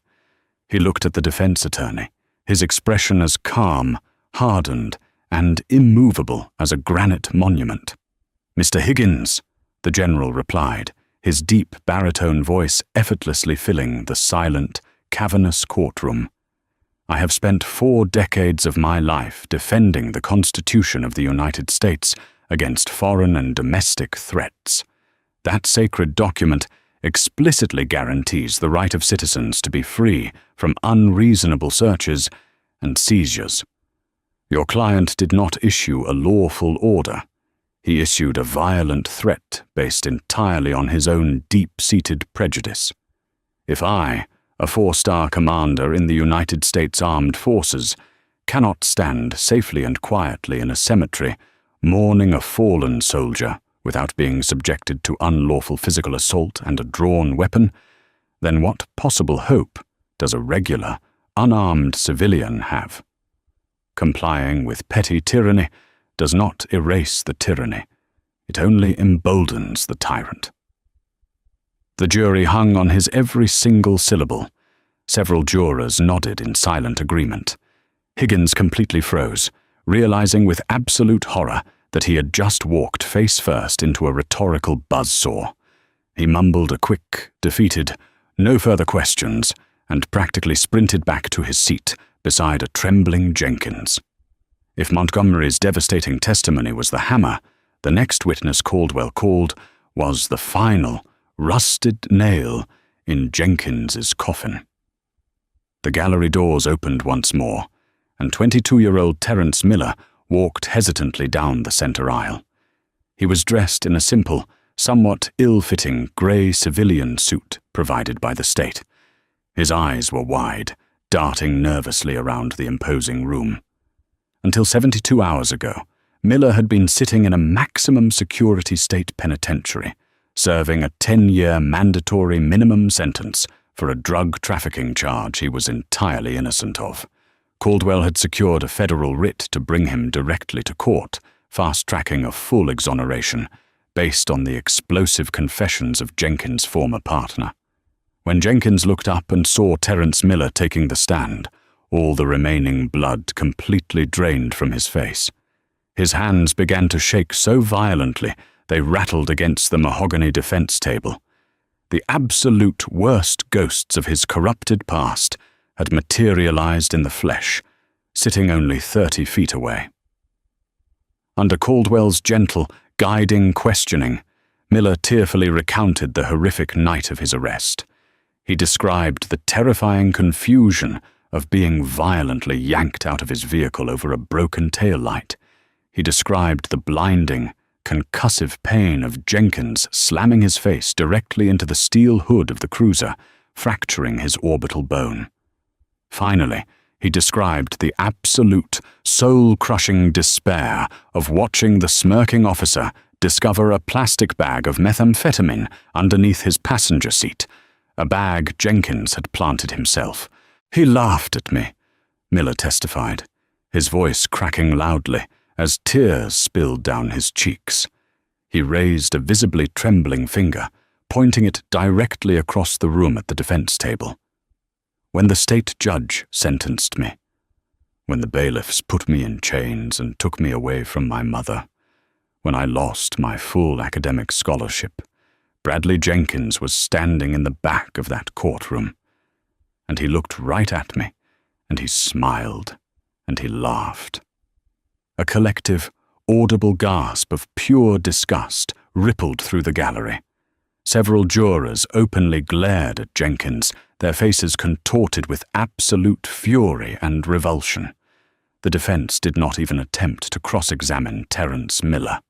He looked at the defense attorney, his expression as calm, hardened, and immovable as a granite monument. "Mr. Higgins," the general replied, his deep baritone voice effortlessly filling the silent, cavernous courtroom. "I have spent 4 decades of my life defending the Constitution of the United States against foreign and domestic threats. That sacred document explicitly guarantees the right of citizens to be free from unreasonable searches and seizures. Your client did not issue a lawful order. He issued a violent threat based entirely on his own deep-seated prejudice. If I, a 4-star commander in the United States Armed Forces, cannot stand safely and quietly in a cemetery, mourning a fallen soldier without being subjected to unlawful physical assault and a drawn weapon, then what possible hope does a regular, unarmed civilian have? Complying with petty tyranny does not erase the tyranny. It only emboldens the tyrant." The jury hung on his every single syllable. Several jurors nodded in silent agreement. Higgins completely froze, realizing with absolute horror that he had just walked face first into a rhetorical buzzsaw. He mumbled a quick, defeated, "No further questions," and practically sprinted back to his seat beside a trembling Jenkins. If Montgomery's devastating testimony was the hammer, the next witness Caldwell called was the final, rusted nail in Jenkins's coffin. The gallery doors opened once more, and 22-year-old Terence Miller walked hesitantly down the center aisle. He was dressed in a simple, somewhat ill-fitting grey civilian suit provided by the state. His eyes were wide, darting nervously around the imposing room. Until 72 hours ago, Miller had been sitting in a maximum security state penitentiary, serving a 10-year mandatory minimum sentence for a drug trafficking charge he was entirely innocent of. Caldwell had secured a federal writ to bring him directly to court, fast-tracking a full exoneration based on the explosive confessions of Jenkins' former partner. When Jenkins looked up and saw Terence Miller taking the stand, all the remaining blood completely drained from his face. His hands began to shake so violently they rattled against the mahogany defense table. The absolute worst ghosts of his corrupted past had materialized in the flesh, sitting only 30 feet away. Under Caldwell's gentle, guiding questioning, Miller tearfully recounted the horrific night of his arrest. He described the terrifying confusion of being violently yanked out of his vehicle over a broken taillight. He described the blinding, concussive pain of Jenkins slamming his face directly into the steel hood of the cruiser, fracturing his orbital bone. Finally, he described the absolute, soul-crushing despair of watching the smirking officer discover a plastic bag of methamphetamine underneath his passenger seat, a bag Jenkins had planted himself. "He laughed at me," Miller testified, his voice cracking loudly as tears spilled down his cheeks. He raised a visibly trembling finger, pointing it directly across the room at the defense table. "When the state judge sentenced me, when the bailiffs put me in chains and took me away from my mother, when I lost my full academic scholarship, Bradley Jenkins was standing in the back of that courtroom. And he looked right at me, and he smiled, and he laughed." A collective, audible gasp of pure disgust rippled through the gallery. Several jurors openly glared at Jenkins, their faces contorted with absolute fury and revulsion. The defense did not even attempt to cross-examine Terence Miller.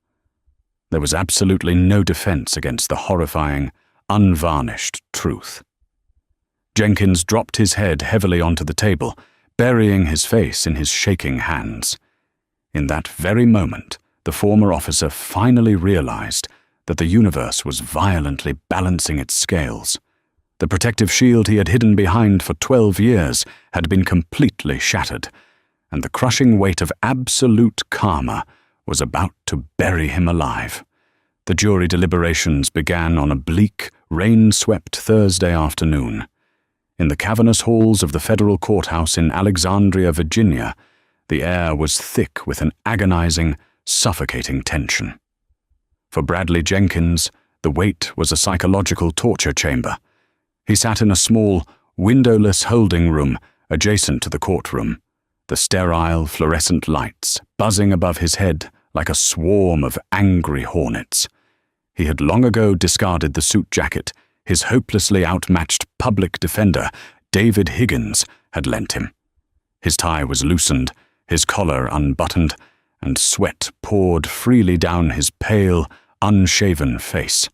There was absolutely no defense against the horrifying, unvarnished truth. Jenkins dropped his head heavily onto the table, burying his face in his shaking hands. In that very moment, the former officer finally realized that the universe was violently balancing its scales. The protective shield he had hidden behind for 12 years had been completely shattered, and the crushing weight of absolute karma was about to bury him alive. The jury deliberations began on a bleak, rain-swept Thursday afternoon. In the cavernous halls of the federal courthouse in Alexandria, Virginia, the air was thick with an agonizing, suffocating tension. For Bradley Jenkins, the wait was a psychological torture chamber. He sat in a small, windowless holding room adjacent to the courtroom, the sterile fluorescent lights buzzing above his head like a swarm of angry hornets. He had long ago discarded the suit jacket his hopelessly outmatched public defender, David Higgins, had lent him. His tie was loosened, his collar unbuttoned, and sweat poured freely down his pale, unshaven face.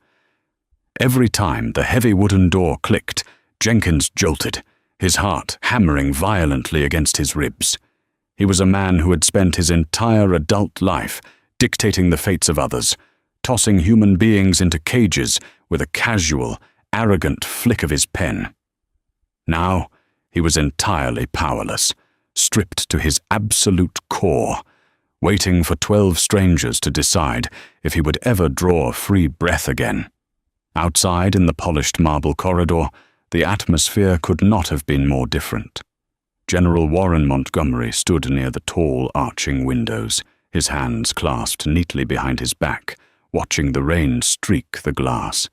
Every time the heavy wooden door clicked, Jenkins jolted, his heart hammering violently against his ribs. He was a man who had spent his entire adult life dictating the fates of others, tossing human beings into cages with a casual, arrogant flick of his pen. Now he was entirely powerless, stripped to his absolute core, waiting for 12 strangers to decide if he would ever draw a free breath again. Outside in the polished marble corridor, the atmosphere could not have been more different. General Warren Montgomery stood near the tall, arching windows, his hands clasped neatly behind his back, watching the rain streak the glass.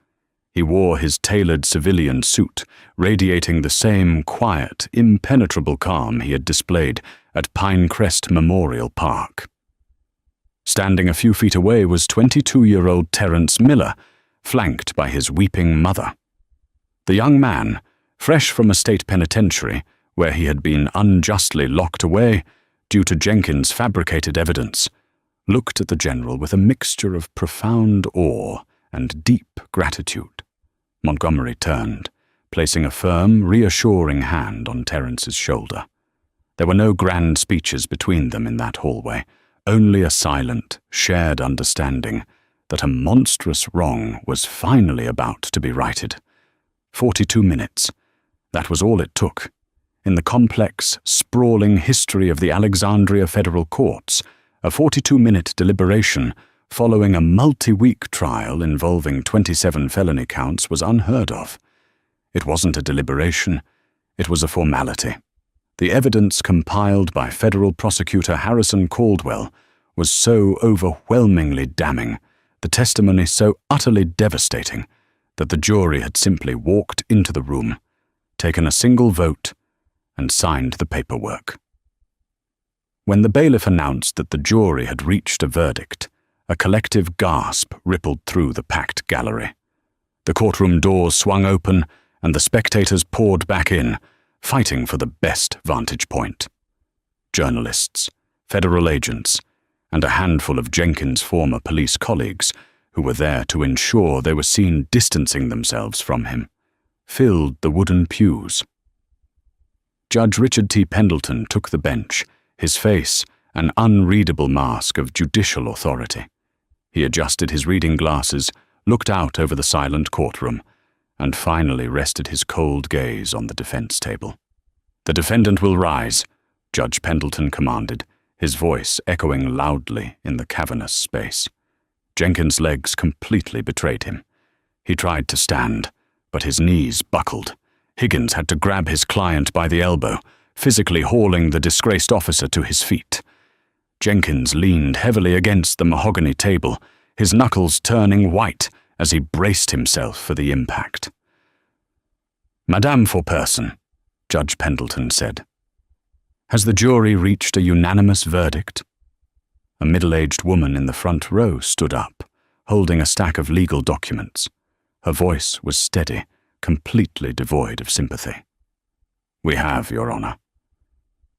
He wore his tailored civilian suit, radiating the same quiet, impenetrable calm he had displayed at Pinecrest Memorial Park. Standing a few feet away was 22-year-old Terence Miller, flanked by his weeping mother. The young man, fresh from a state penitentiary, where he had been unjustly locked away due to Jenkins' fabricated evidence, looked at the general with a mixture of profound awe and deep gratitude. Montgomery turned, placing a firm, reassuring hand on Terence's shoulder. There were no grand speeches between them in that hallway, only a silent, shared understanding that a monstrous wrong was finally about to be righted. 42 minutes. That was all it took. In the complex, sprawling history of the Alexandria Federal Courts, a 42-minute deliberation following a multi-week trial involving 27 felony counts was unheard of. It wasn't a deliberation, it was a formality. The evidence compiled by federal prosecutor Harrison Caldwell was so overwhelmingly damning, the testimony so utterly devastating, that the jury had simply walked into the room, taken a single vote, and signed the paperwork. When the bailiff announced that the jury had reached a verdict, a collective gasp rippled through the packed gallery. The courtroom doors swung open, and the spectators poured back in, fighting for the best vantage point. Journalists, federal agents, and a handful of Jenkins' former police colleagues, who were there to ensure they were seen distancing themselves from him, filled the wooden pews. Judge Richard T. Pendleton took the bench, his face an unreadable mask of judicial authority. He adjusted his reading glasses, looked out over the silent courtroom, and finally rested his cold gaze on the defense table. "The defendant will rise," Judge Pendleton commanded, his voice echoing loudly in the cavernous space. Jenkins' legs completely betrayed him. He tried to stand, but his knees buckled. Higgins had to grab his client by the elbow, physically hauling the disgraced officer to his feet. Jenkins leaned heavily against the mahogany table, his knuckles turning white as he braced himself for the impact. "Madame Foreperson," Judge Pendleton said, "has the jury reached a unanimous verdict?" A middle-aged woman in the front row stood up, holding a stack of legal documents. Her voice was steady, completely devoid of sympathy. "We have, Your Honor."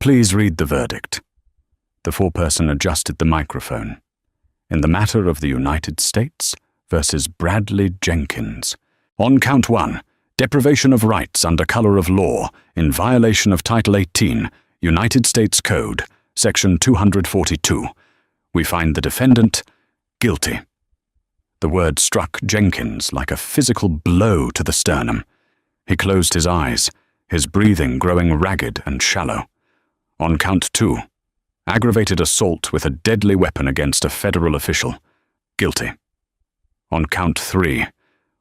"Please read the verdict." The foreperson adjusted the microphone. "In the matter of the United States versus Bradley Jenkins. On count 1, deprivation of rights under color of law in violation of Title 18, United States Code, Section 242. We find the defendant guilty." The word struck Jenkins like a physical blow to the sternum. He closed his eyes, his breathing growing ragged and shallow. On count 2, aggravated assault with a deadly weapon against a federal official, guilty. On count 3,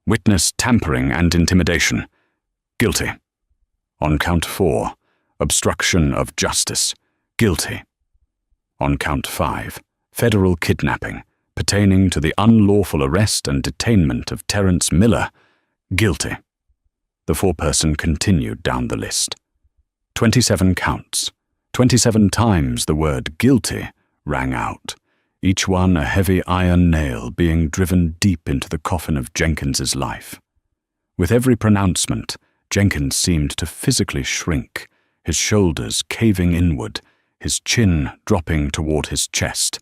witness tampering and intimidation, guilty. On count 4, obstruction of justice, guilty. On count 5, federal kidnapping, pertaining to the unlawful arrest and detainment of Terence Miller, guilty. The foreperson continued down the list. 27 counts. 27 times the word guilty rang out, each one a heavy iron nail being driven deep into the coffin of Jenkins's life. With every pronouncement, Jenkins seemed to physically shrink, his shoulders caving inward, his chin dropping toward his chest.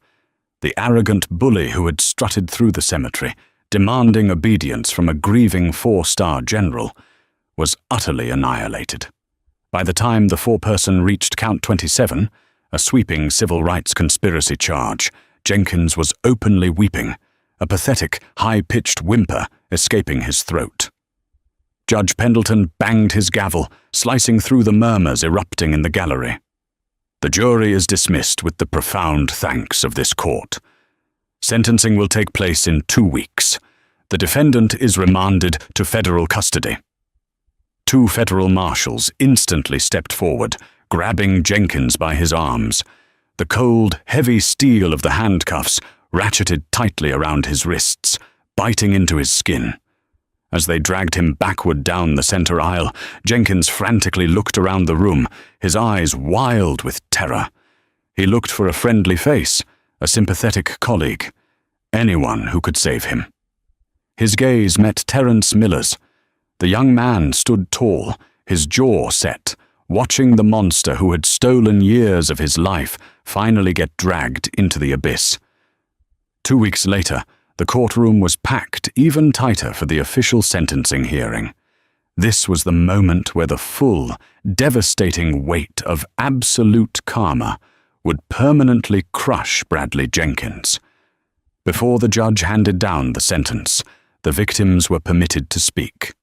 The arrogant bully who had strutted through the cemetery, demanding obedience from a grieving 4-star general, was utterly annihilated. By the time the foreperson reached count 27, a sweeping civil rights conspiracy charge, Jenkins was openly weeping, a pathetic, high-pitched whimper escaping his throat. Judge Pendleton banged his gavel, slicing through the murmurs erupting in the gallery. "The jury is dismissed with the profound thanks of this court. Sentencing will take place in 2 weeks. The defendant is remanded to federal custody." 2 federal marshals instantly stepped forward, grabbing Jenkins by his arms. The cold, heavy steel of the handcuffs ratcheted tightly around his wrists, biting into his skin. As they dragged him backward down the center aisle, Jenkins frantically looked around the room, his eyes wild with terror. He looked for a friendly face, a sympathetic colleague, anyone who could save him. His gaze met Terence Miller's. The young man stood tall, his jaw set, watching the monster who had stolen years of his life finally get dragged into the abyss. 2 weeks later, the courtroom was packed even tighter for the official sentencing hearing. This was the moment where the full, devastating weight of absolute karma would permanently crush Bradley Jenkins. Before the judge handed down the sentence, the victims were permitted to speak.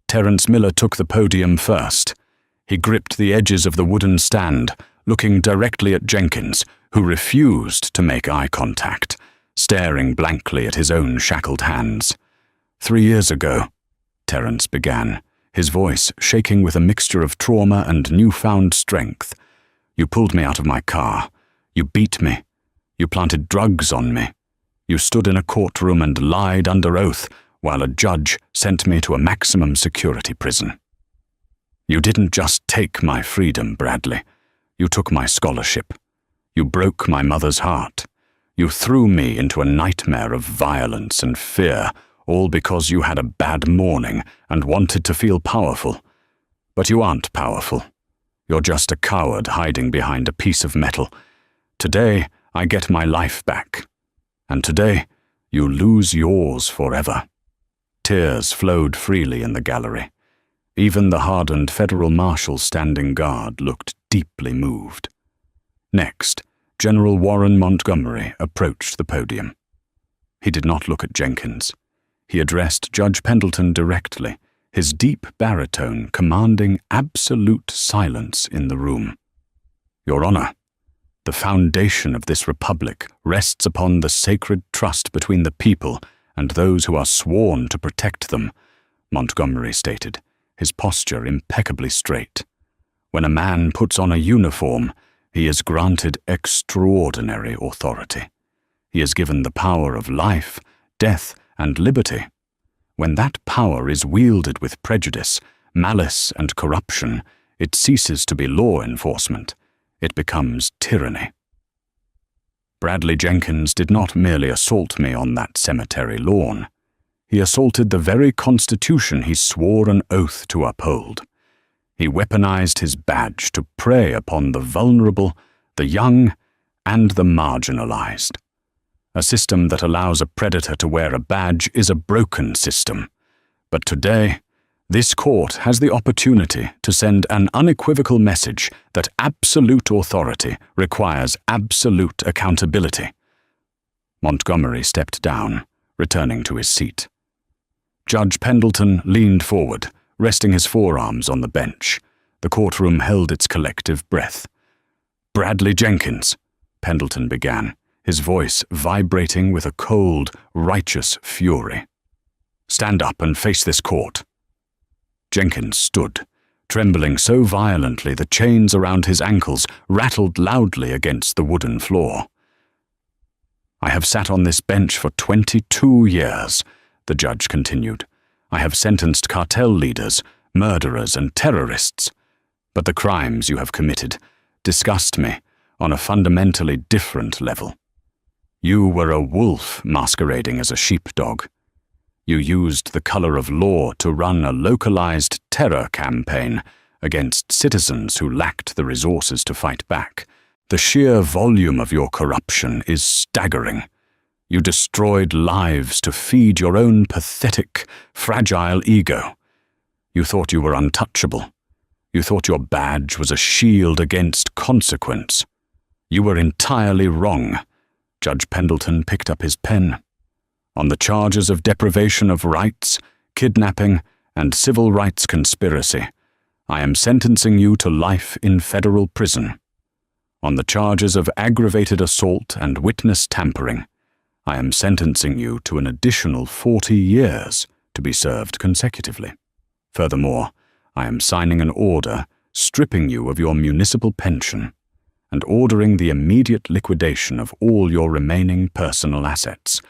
Terence Miller took the podium first. He gripped the edges of the wooden stand, looking directly at Jenkins, who refused to make eye contact, staring blankly at his own shackled hands. 3 years ago, Terence began, his voice shaking with a mixture of trauma and newfound strength. You pulled me out of my car. You beat me. You planted drugs on me. You stood in a courtroom and lied under oath while a judge sent me to a maximum security prison. You didn't just take my freedom, Bradley. You took my scholarship. You broke my mother's heart. You threw me into a nightmare of violence and fear, all because you had a bad morning and wanted to feel powerful. But you aren't powerful. You're just a coward hiding behind a piece of metal. Today, I get my life back. And today, you lose yours forever. Tears flowed freely in the gallery. Even the hardened federal marshal standing guard looked deeply moved. Next, General Warren Montgomery approached the podium. He did not look at Jenkins. He addressed Judge Pendleton directly, his deep baritone commanding absolute silence in the room. Your Honor, the foundation of this republic rests upon the sacred trust between the people and those who are sworn to protect them, Montgomery stated, his posture impeccably straight. When a man puts on a uniform, he is granted extraordinary authority. He is given the power of life, death, and liberty. When that power is wielded with prejudice, malice, and corruption, it ceases to be law enforcement. It becomes tyranny. Bradley Jenkins did not merely assault me on that cemetery lawn. He assaulted the very Constitution he swore an oath to uphold. He weaponized his badge to prey upon the vulnerable, the young, and the marginalized. A system that allows a predator to wear a badge is a broken system. But today, this court has the opportunity to send an unequivocal message that absolute authority requires absolute accountability. Montgomery stepped down, returning to his seat. Judge Pendleton leaned forward, resting his forearms on the bench. The courtroom held its collective breath. Bradley Jenkins, Pendleton began, his voice vibrating with a cold, righteous fury. Stand up and face this court. Jenkins stood, trembling so violently the chains around his ankles rattled loudly against the wooden floor. I have sat on this bench for 22 years, the judge continued. I have sentenced cartel leaders, murderers, and terrorists. But the crimes you have committed disgust me on a fundamentally different level. You were a wolf masquerading as a sheepdog. You used the color of law to run a localized terror campaign against citizens who lacked the resources to fight back. The sheer volume of your corruption is staggering. You destroyed lives to feed your own pathetic, fragile ego. You thought you were untouchable. You thought your badge was a shield against consequence. You were entirely wrong. Judge Pendleton picked up his pen. On the charges of deprivation of rights, kidnapping, and civil rights conspiracy, I am sentencing you to life in federal prison. On the charges of aggravated assault and witness tampering, I am sentencing you to an additional 40 years to be served consecutively. Furthermore, I am signing an order stripping you of your municipal pension and ordering the immediate liquidation of all your remaining personal assets,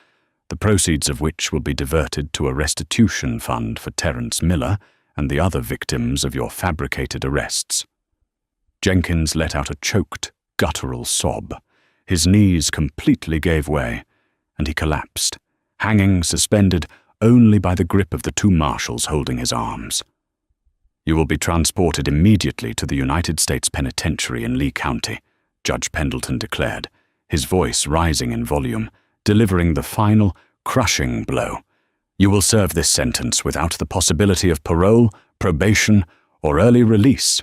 the proceeds of which will be diverted to a restitution fund for Terence Miller and the other victims of your fabricated arrests. Jenkins let out a choked, guttural sob. His knees completely gave way, and he collapsed, hanging suspended only by the grip of the two marshals holding his arms. "You will be transported immediately to the United States Penitentiary in Lee County," Judge Pendleton declared, his voice rising in volume, delivering the final, crushing blow. "You will serve this sentence without the possibility of parole, probation, or early release.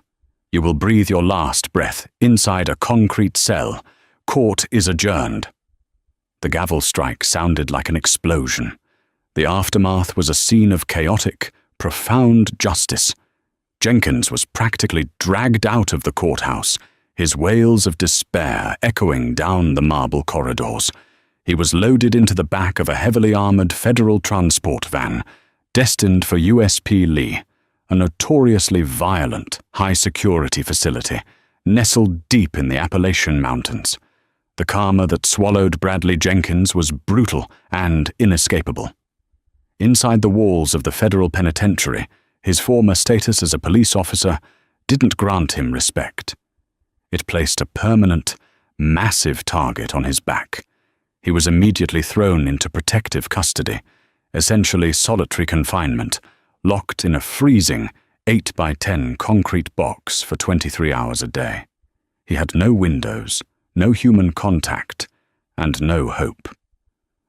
You will breathe your last breath inside a concrete cell. Court is adjourned." The gavel strike sounded like an explosion. The aftermath was a scene of chaotic, profound justice. Jenkins was practically dragged out of the courthouse, his wails of despair echoing down the marble corridors. He was loaded into the back of a heavily armored federal transport van, destined for USP Lee, a notoriously violent, high-security facility, nestled deep in the Appalachian Mountains. The karma that swallowed Bradley Jenkins was brutal and inescapable. Inside the walls of the federal penitentiary, his former status as a police officer didn't grant him respect. It placed a permanent, massive target on his back. He was immediately thrown into protective custody, essentially solitary confinement, locked in a freezing 8x10 concrete box for 23 hours a day. He had no windows, no human contact, and no hope.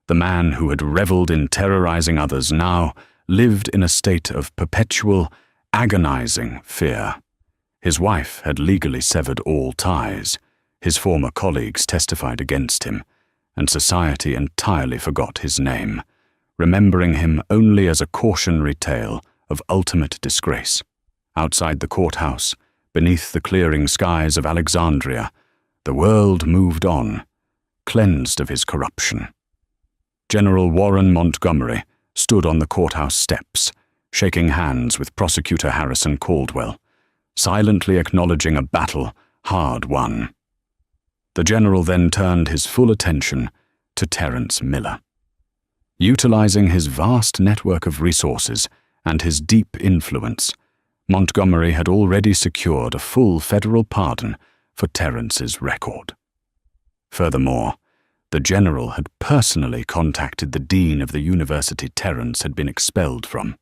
The man who had reveled in terrorizing others now lived in a state of perpetual, agonizing fear. His wife had legally severed all ties. His former colleagues testified against him, and society entirely forgot his name, remembering him only as a cautionary tale of ultimate disgrace. Outside the courthouse, beneath the clearing skies of Alexandria, the world moved on, cleansed of his corruption. General Warren Montgomery stood on the courthouse steps, shaking hands with Prosecutor Harrison Caldwell, silently acknowledging a battle hard won. The general then turned his full attention to Terrence Miller. Utilizing his vast network of resources and his deep influence, Montgomery had already secured a full federal pardon for Terrence's record. Furthermore, the general had personally contacted the dean of the university Terrence had been expelled from,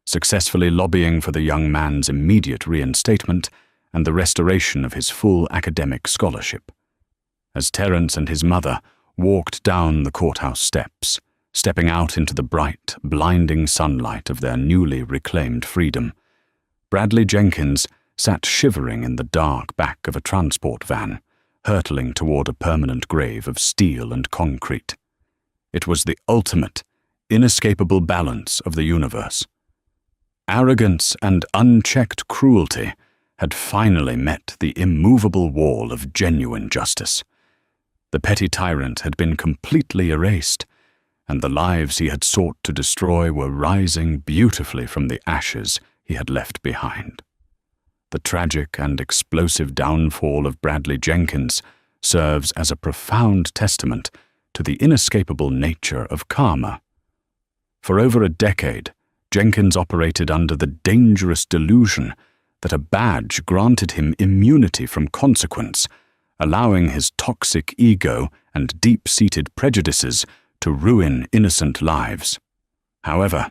successfully lobbying for the young man's immediate reinstatement and the restoration of his full academic scholarship. As Terrence and his mother walked down the courthouse steps, stepping out into the bright, blinding sunlight of their newly reclaimed freedom, Bradley Jenkins sat shivering in the dark back of a transport van, hurtling toward a permanent grave of steel and concrete. It was the ultimate, inescapable balance of the universe. Arrogance and unchecked cruelty had finally met the immovable wall of genuine justice. The petty tyrant had been completely erased, and the lives he had sought to destroy were rising beautifully from the ashes he had left behind. The tragic and explosive downfall of Bradley Jenkins serves as a profound testament to the inescapable nature of karma. For over a decade, Jenkins operated under the dangerous delusion that a badge granted him immunity from consequence, allowing his toxic ego and deep-seated prejudices to ruin innocent lives. However,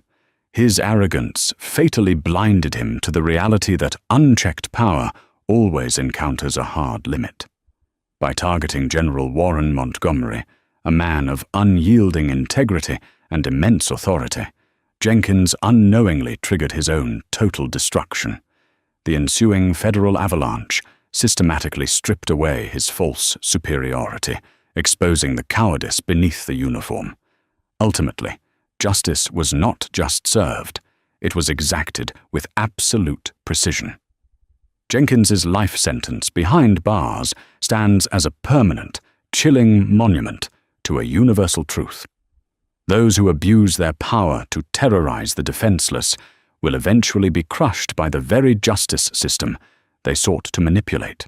his arrogance fatally blinded him to the reality that unchecked power always encounters a hard limit. By targeting General Warren Montgomery, a man of unyielding integrity and immense authority, Jenkins unknowingly triggered his own total destruction. The ensuing federal avalanche systematically stripped away his false superiority, exposing the cowardice beneath the uniform. Ultimately, justice was not just served, it was exacted with absolute precision. Jenkins's life sentence behind bars stands as a permanent, chilling monument to a universal truth. Those who abuse their power to terrorize the defenseless will eventually be crushed by the very justice system they sought to manipulate.